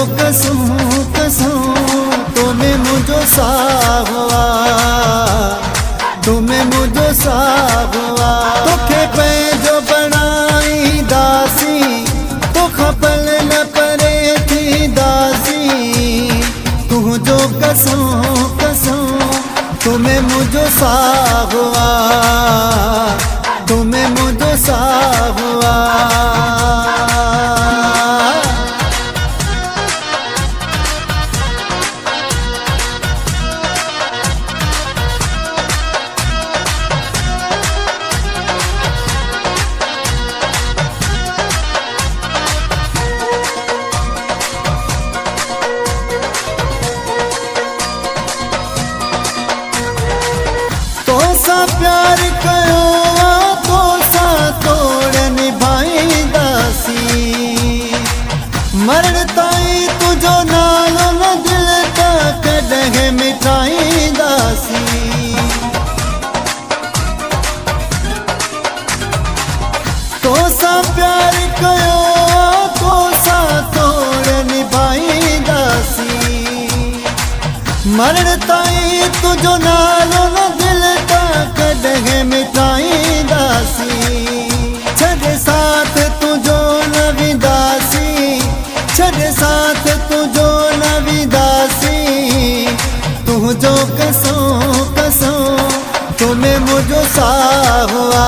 कसम कसम तुम्हें मुझो सा हुआ, तुम्हें मुझो सा हुआ। तोखे पे जो बनाई दासी तो खपल न परे थी दासी। तू जो कसम कसम तुम्हें मुझो सा हुआ, तुम्हें मुझो सा हुआ। प्यार कयो तो सा तोड़ निभाई दासी। मरण ताई तुझो नालो न दिल का कदह मिठाई दासी। तो सा प्यार कयो तो सा तोड़ निभाई दासी। मरण ताई तुझो नालो न दिल कदह मिठाई दासी। छड़े साथ तुझो नवी दासी, छड़े साथ तुझो नवी दासी। तुझो कसम कसम तुम्हें मुझो सा हुआ,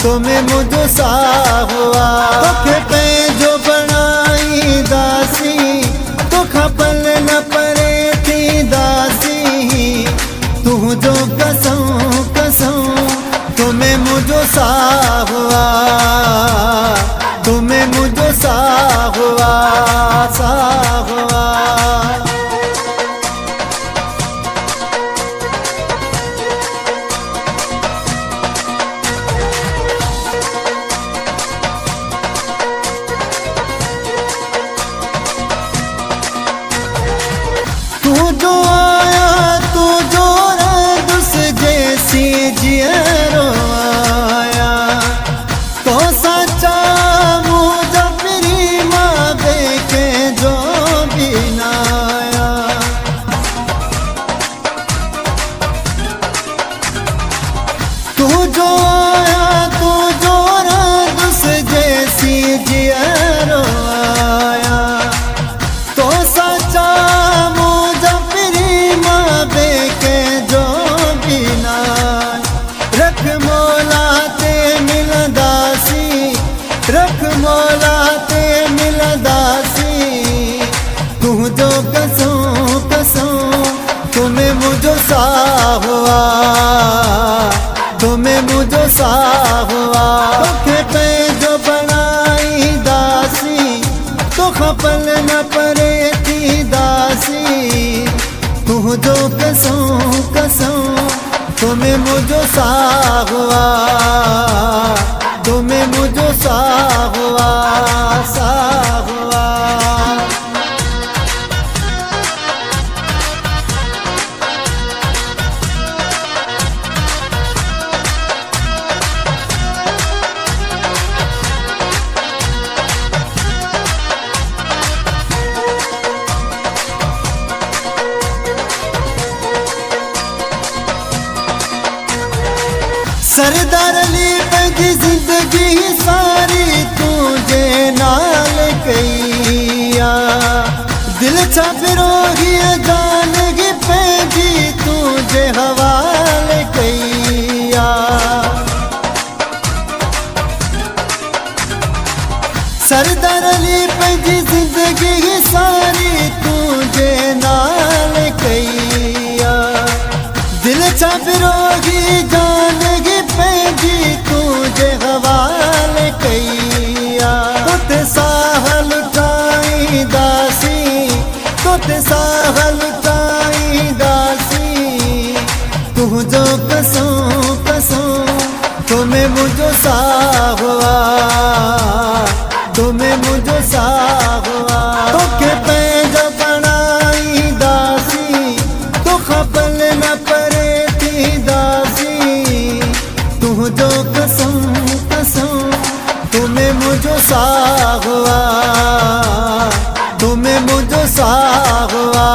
तुम्हें मुझो सा हुआ। तोखे पे जो बनाई दासी तो खपल न परे थी दासी। तुझो कसम कसम तुम्हें मुझो सा हुआ, तुम्हें मुझो सा हुआ, सा हुआ। तू जो आया तू जो जियरो आया तो सच्चा मुझे मेरी माँ बेके जो भी नाया। तू जो आया तू जो रंग जैसी जियरो आया तो सच्चा मुझे मेरी माँ बेके जो भी नाया। रख मौला ते मिल दासी, रख मौला ते मिल दासी। तू जो कसम कसम तुम्हें मुझो सा हुआ, तुम्हें मुझो सा हुआ। तोखे पे जो बनाई दासी तो खपल न परे थी दासी। तू जो कसम कसम तुम्हें मुझो सा हुआ, तुम्हें मुझो सा हुआ, सा हुआ। सरदार अली पंहिंजी ज़िंदगी सारी तुझे नाल कईया। दिल छा फिरोगी जानगी पंहिंजी तुझे हवाले कईया। सरदार अली पंहिंजी ज़िंदगी सारी तुझे नाल कईया। दिल छा फिरोगी जानगी पंहिंजी तुझे हवाले कईया। तोते साह लुटाई दासी, तोते साह लुटाई दासी। तुझो कसम कसम तुम्हें मुझो सा हुआ, तुम्हें मुझो सा हुआ। तोखे पे जो बनाई दासी तो खपल न परे थी दासी। तुझो कसम कसम तुम्हें मुझो सा हुआ। हुआ